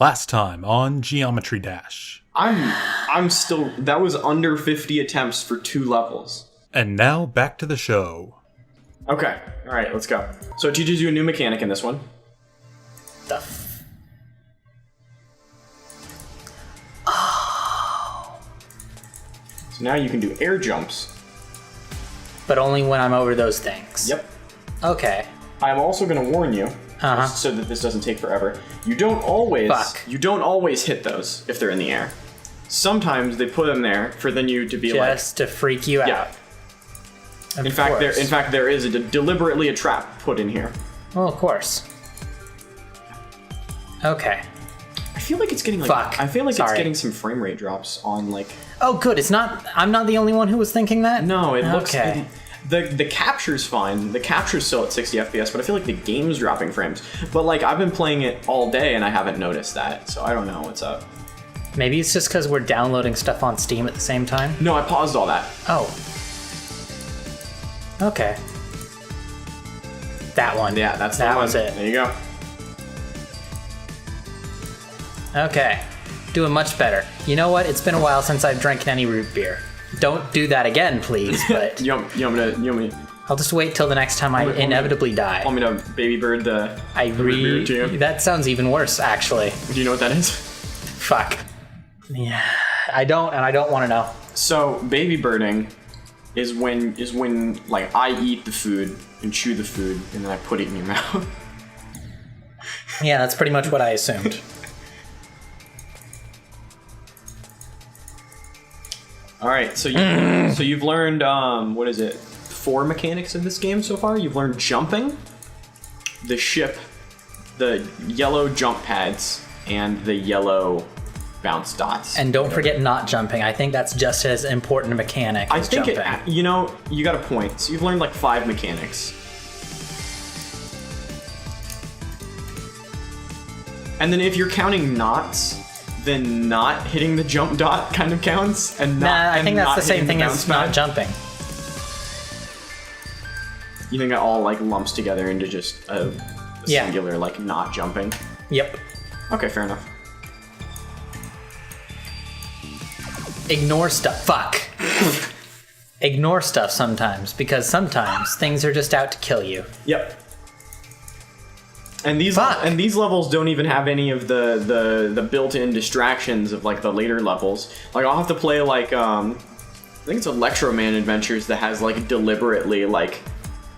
Last time on Geometry Dash. I'm still, that was under 50 attempts for 2 levels. And now back to the show. Okay, alright, let's go. So it teaches you a new mechanic in this one. So now you can do air jumps. But only when I'm over those things. Yep. Okay. I'm also going to warn you, so that this doesn't take forever. You don't always hit those if they're in the air. Sometimes they put them there for then you to be just to freak you out. Yeah. In fact, there is deliberately a trap put in here. Well, of course. Okay. I feel like it's getting it's getting some frame rate drops on like. Oh, good. I'm not the only one who was thinking that. No, it looks. Okay. The capture's fine. The capture's still at 60 FPS, but I feel like the game's dropping frames. But like I've been playing it all day and I haven't noticed that, so I don't know what's up. Maybe it's just because we're downloading stuff on Steam at the same time. No, I paused all that. Oh. Okay. That one. Yeah, that was it. There you go. Okay. Doing much better. You know what? It's been a while since I've drank any root beer. Don't do that again, please. But you want me to? I'll just wait till the next time I inevitably die. Want me to baby bird the root beer to you? That sounds even worse, actually. Do you know what that is? Fuck. Yeah. I don't want to know. So baby birding is when like I eat the food and chew the food and then I put it in your mouth. Yeah, that's pretty much what I assumed. All right, so you've learned 4 mechanics in this game so far. You've learned jumping, the ship, the yellow jump pads, and the yellow bounce dots. And don't forget not jumping. I think that's just as important a mechanic as jumping. You got a point. So you've learned like 5 mechanics. And then if you're counting knots, then not hitting the jump dot kind of counts, and not. I think that's the same thing as not jumping. You think it all like lumps together into just a singular like not jumping? Yep. Okay, fair enough. Ignore stuff. Fuck. Ignore stuff sometimes, because sometimes things are just out to kill you. Yep. And these levels don't even have any of the built-in distractions of like the later levels. Like I'll have to play like I think it's Electroman Adventures that has like deliberately like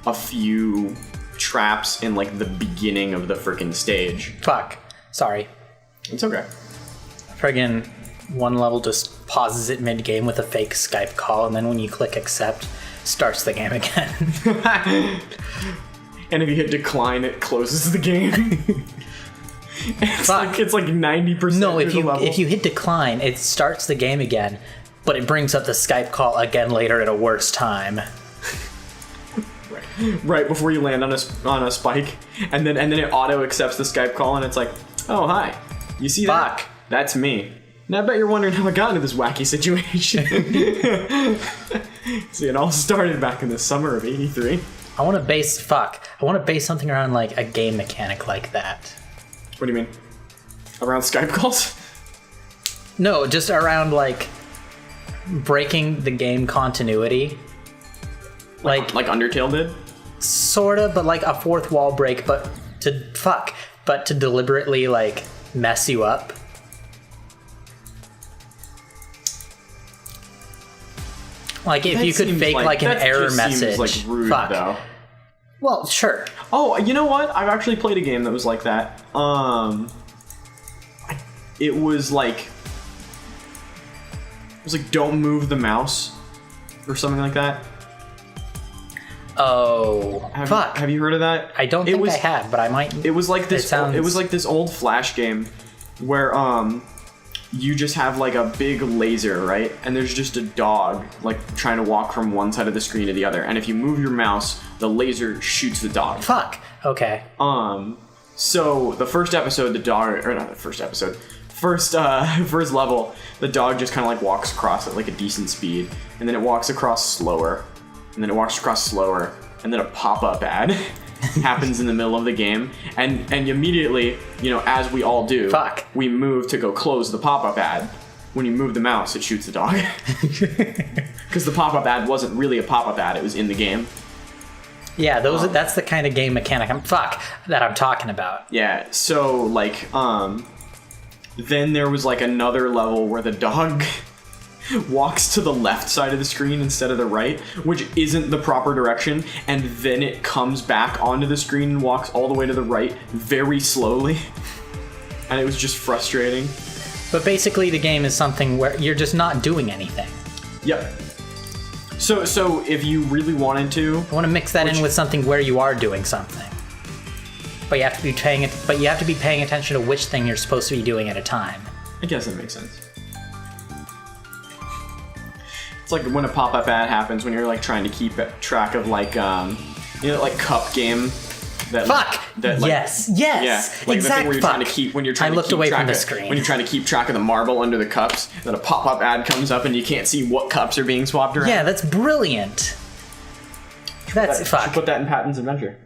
a few traps in like the beginning of the frickin' stage. Fuck. Sorry. It's okay. Friggin' one level just pauses it mid-game with a fake Skype call, and then when you click accept, starts the game again. And if you hit decline, it closes the game. It's like 90%. No, if you hit decline, it starts the game again, but it brings up the Skype call again later at a worse time. Right before you land on a spike, and then it auto accepts the Skype call, and it's like, oh hi, you see that? That's me. Now I bet you're wondering how I got into this wacky situation. See, it all started back in the summer of '83. I want to base something around like a game mechanic like that. What do you mean? Around Skype calls? No, just around like breaking the game continuity. Like Undertale did? Sorta, but like a fourth wall break, but to deliberately like mess you up. Like if you could fake like an error message. Seems like rude, though. Well, sure. Oh, you know what? I've actually played a game that was like that. It was like don't move the mouse or something like that. Oh, have you heard of that? I don't think I have, but I might. It was like this. It was like this old Flash game where you just have like a big laser, right? And there's just a dog like trying to walk from one side of the screen to the other. And if you move your mouse, the laser shoots the dog. Fuck. Okay. So the first episode, first level, the dog just kind of like walks across at like a decent speed, and then it walks across slower, and then it walks across slower, and then a pop-up ad happens in the middle of the game, and immediately, you know, as we all do, we move to go close the pop-up ad. When you move the mouse, it shoots the dog. Because the pop-up ad wasn't really a pop-up ad, it was in the game. Yeah, that's the kind of game mechanic that I'm talking about. Yeah, so, like, then there was, like, another level where the dog walks to the left side of the screen instead of the right, which isn't the proper direction, and then it comes back onto the screen and walks all the way to the right very slowly. And it was just frustrating. But basically the game is something where you're just not doing anything. Yep. So if you really wanted to... I want to mix that in with something where you are doing something. But you have to be paying attention to which thing you're supposed to be doing at a time. I guess that makes sense. It's like when a pop-up ad happens when you're like trying to keep track of like you know, like cup game. Yes. Yeah, like the thing where you're trying to keep from the screen. When you're trying to keep track of the marble under the cups, then a pop-up ad comes up and you can't see what cups are being swapped around. Yeah, that's brilliant. Should put that in Patton's Adventure.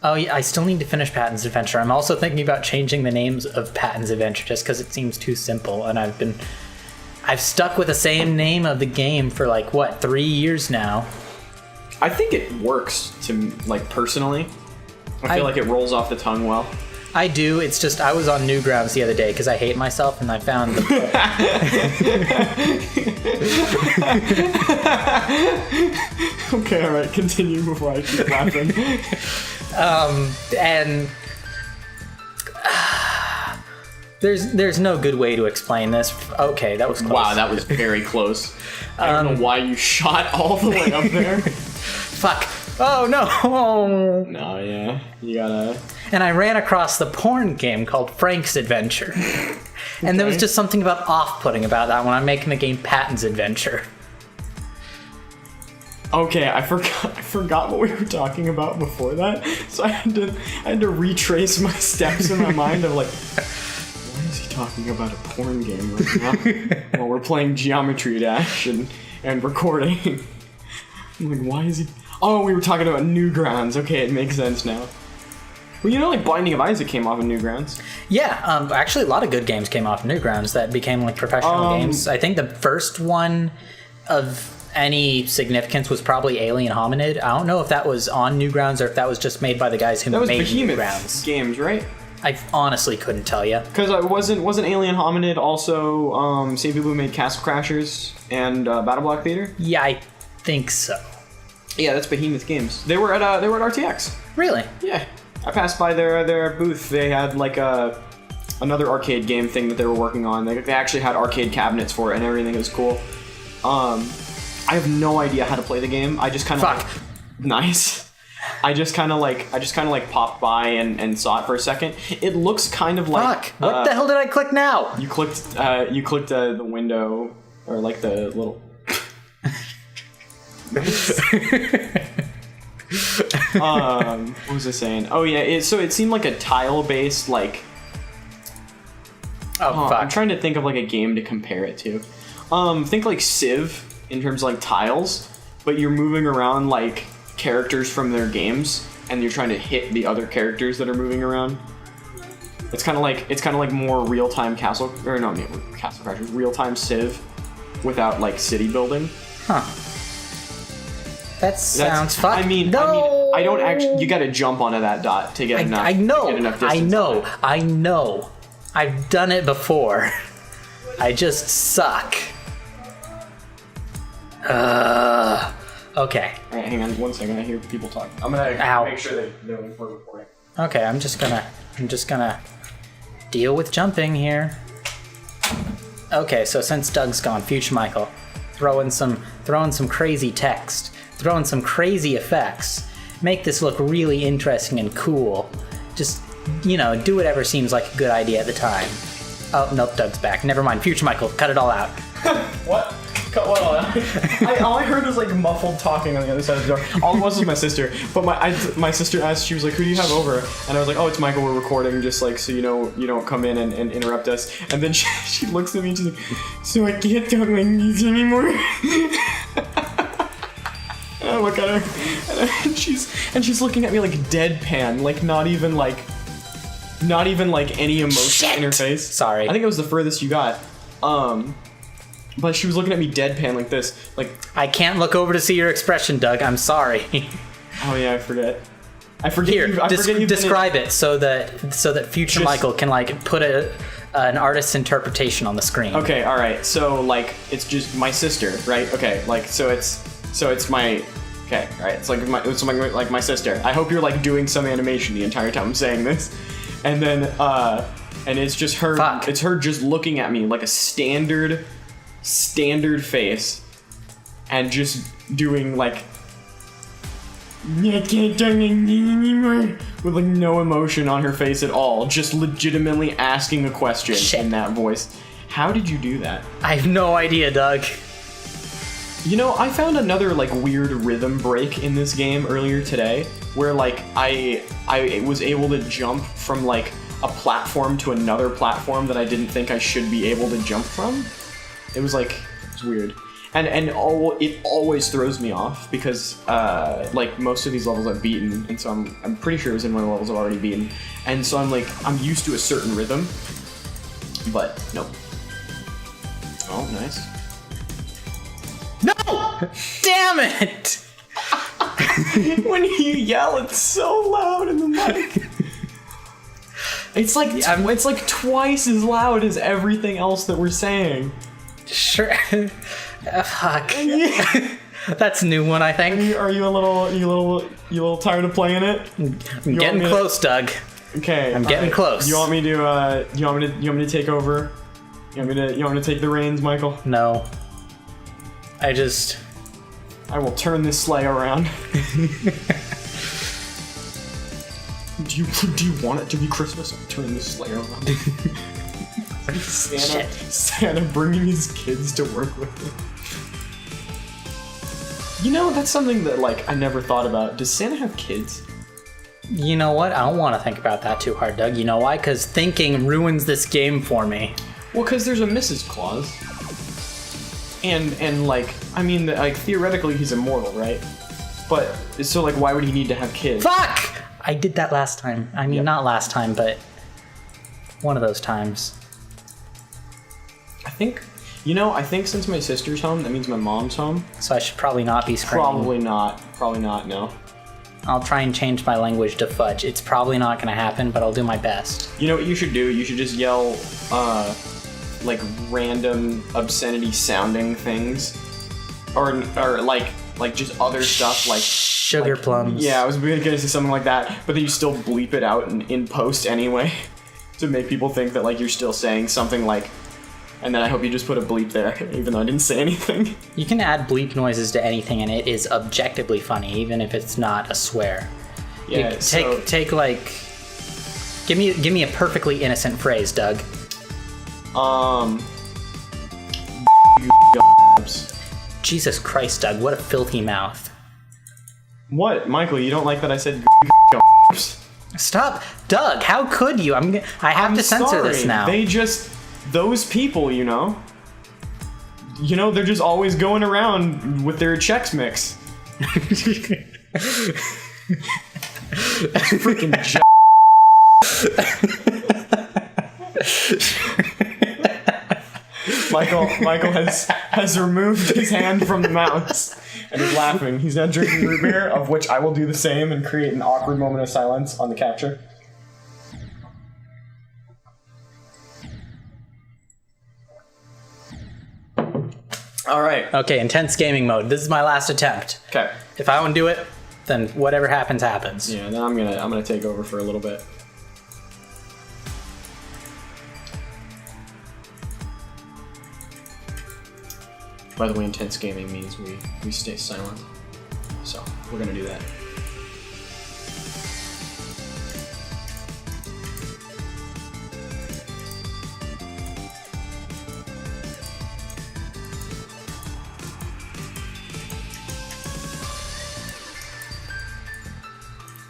Oh yeah, I still need to finish Patton's Adventure. I'm also thinking about changing the names of Patton's Adventure just because it seems too simple, and I've stuck with the same name of the game for like 3 years now. I think it works to like personally. I feel like it rolls off the tongue well. I do. It's just I was on Newgrounds the other day because I hate myself, and I found the. Okay, all right. Continue before I keep laughing. And there's no good way to explain this. Okay, that was close. Wow, that was very close. I don't know why you shot all the way up there. Fuck. Oh no! No, yeah, you gotta. And I ran across the porn game called Frank's Adventure, and there was just something about off-putting about that when I'm making the game Patton's Adventure. Okay, I forgot what we were talking about before that, so I had to retrace my steps in my mind of like, why is he talking about a porn game right now while we're playing Geometry Dash and recording? I'm like, why is he? Oh, we were talking about Newgrounds. Okay, it makes sense now. Well, you know, like Binding of Isaac came off of Newgrounds. Yeah, actually, a lot of good games came off of Newgrounds that became like professional games. I think the first one of any significance was probably Alien Hominid. I don't know if that was on Newgrounds or if that was just made by the guys who made Behemoth Newgrounds. Games, right? I honestly couldn't tell you. Because wasn't Alien Hominid also same people who made Castle Crashers and Battle Block Theater? Yeah, I think so. Yeah, that's Behemoth Games. They were at RTX. Really? Yeah, I passed by their booth. They had like another arcade game thing that they were working on. They actually had arcade cabinets for it and everything. It was cool. I have no idea how to play the game. I just kind of nice. I just kind of like popped by and saw it for a second. It looks kind of like what the hell did I click now? You clicked the window or like the little. What was I saying? Oh yeah, so it seemed like a tile-based like. I'm trying to think of like a game to compare it to. Think like Civ in terms of like tiles, but you're moving around like characters from their games, and you're trying to hit the other characters that are moving around. It's kind of like more real-time Castle Crashers, real-time Civ, without like city building. Huh. That sounds fun. I mean, I don't actually. You got to jump onto that dot to get enough. I know. To get enough distance I know. I've done it before. I just suck. Okay. All right, hang on 1 second. I hear people talking. I'm gonna make sure they're recording. Okay, I'm just gonna deal with jumping here. Okay, so since Doug's gone, Future Michael, throwing some crazy text. Throwing some crazy effects, make this look really interesting and cool. Just, do whatever seems like a good idea at the time. Oh, nope, Doug's back. Never mind. Future Michael, cut it all out. What? Cut what all out? All I heard was like muffled talking on the other side of the door. All it was my sister. But my sister asked, she was like, who do you have over? And I was like, oh, it's Michael, we're recording, just like, so you don't come in and interrupt us. And then she looks at me and she's like, so I can't talk like these anymore? I look at her, and and she's looking at me like deadpan, like not even like any emotion in her face. Sorry. I think it was the furthest you got. But she was looking at me deadpan like this, like. I can't look over to see your expression, Doug. I'm sorry. Oh yeah, I forget. Here, describe it so that future Michael can like put an artist's interpretation on the screen. Okay, all right. So like, it's just my sister, right? Okay, like so it's my. Okay, all right. It's like my sister. I hope you're like doing some animation the entire time I'm saying this, and then and it's just her. Fuck. It's her just looking at me like a standard face, and just doing like. I can't do it anymore. With like no emotion on her face at all, just legitimately asking a question in that voice. How did you do that? I have no idea, Doug. You know, I found another like weird rhythm break in this game earlier today, where like I was able to jump from like a platform to another platform that I didn't think I should be able to jump from. It was weird. And it always throws me off because like most of these levels I've beaten, and so I'm pretty sure it was in one of the levels I've already beaten, and so I'm used to a certain rhythm, but nope. Oh, nice. No! Damn it! When you yell, it's so loud in the mic. It's like twice as loud as everything else that we're saying. Sure. Fuck. That's a new one, I think. Are you a little tired of playing it? I'm getting close, Doug. Okay. I'm getting close. You want me to take over? You want me to take the reins, Michael? No. I will turn this sleigh around. Do you want it to be Christmas? I'll turn this sleigh around. Santa bringing his kids to work with him. You know, that's something that like I never thought about. Does Santa have kids? You know what? I don't want to think about that too hard, Doug. You know why? Because thinking ruins this game for me. Well, because there's a Mrs. Claus. And like, I mean, like theoretically he's immortal, right? But so like, why would he need to have kids? Fuck! I did that last time. I mean, not last time, but one of those times. I think since my sister's home, that means my mom's home. So I should probably not be screaming. Probably not, no. I'll try and change my language to fudge. It's probably not going to happen, but I'll do my best. You know what you should do? You should just yell, like, random obscenity sounding things. Or like just other stuff, like... Sugar plums. Yeah, I was going to say something like that, but then you still bleep it out in post anyway. To make people think that, like, you're still saying something like... And then I hope you just put a bleep there, even though I didn't say anything. You can add bleep noises to anything, and it is objectively funny, even if it's not a swear. Yeah. Take like, give me a perfectly innocent phrase, Doug. Jesus Christ, Doug! What a filthy mouth. What, Michael? You don't like that I said? Stop, Doug! How could you? I have to censor this now. Those people, you know, they're just always going around with their Chex Mix. Freaking Michael has removed his hand from the mouse and is laughing. He's now drinking root beer, of which I will do the same and create an awkward moment of silence on the capture. All right. Okay, intense gaming mode. This is my last attempt. Okay. If I don't do it, then whatever happens, happens. Yeah, then I'm gonna take over for a little bit. By the way, intense gaming means we stay silent. So we're gonna do that.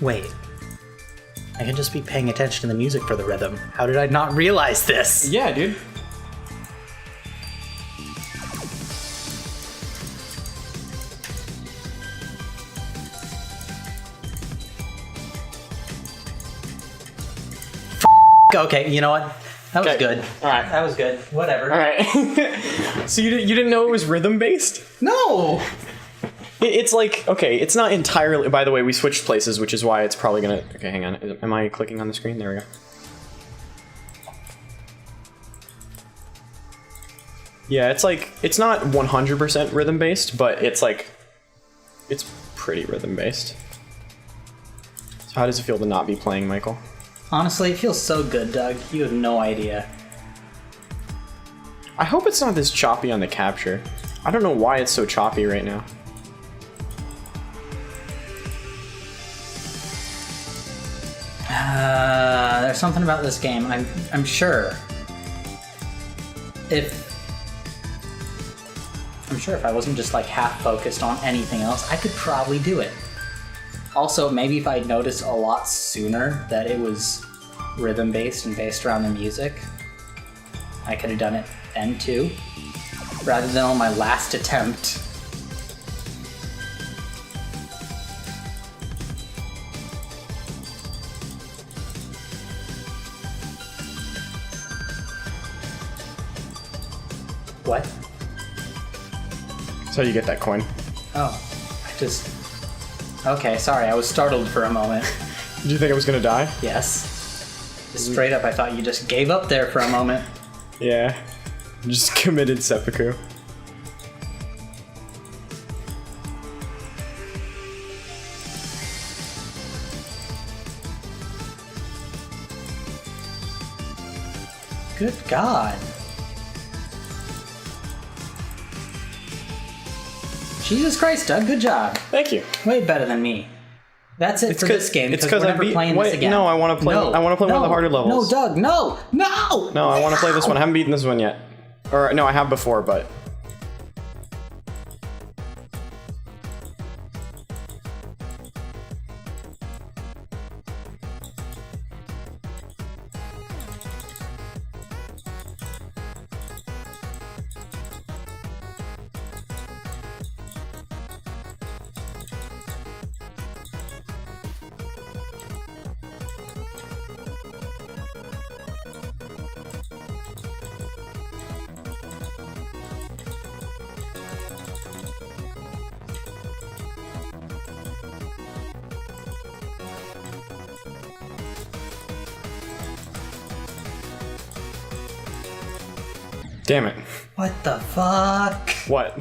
Wait. I can just be paying attention to the music for the rhythm. How did I not realize this? Yeah, dude. Okay, you know what? That was Okay. good. All right. That was good. Whatever. All right. So you didn't know it was rhythm based? No! It's like, okay, it's not entirely. By the way, we switched places, which is why it's probably gonna. Okay, hang on. Am I clicking on the screen? There we go. Yeah, it's like it's not 100% rhythm based, but it's like it's pretty rhythm based. So how does it feel to not be playing, Michael? Honestly, it feels so good, Doug. You have no idea. I hope it's not this choppy on the capture. I don't know why it's so choppy right now. There's something about this game. I'm sure. If I wasn't just like half focused on anything else, I could probably do it. Also, maybe if I'd noticed a lot sooner that it was rhythm based and based around the music, I could have done it then too, rather than on my last attempt. What? So you get that coin. Oh, Okay, sorry, I was startled for a moment. Did you think I was gonna die? Yes. Straight up, I thought you just gave up there for a moment. Yeah. Just committed seppuku. Good God. Jesus Christ, Doug, good job. Thank you. Way better than me. That's it for this game. It's because because we're never playing this again. No, I want to play. I want to play one of the harder levels. No, Doug, no, no. No, I want to play this one. I haven't beaten this one yet. Or no, I have before, but damn it. What the fuck? What?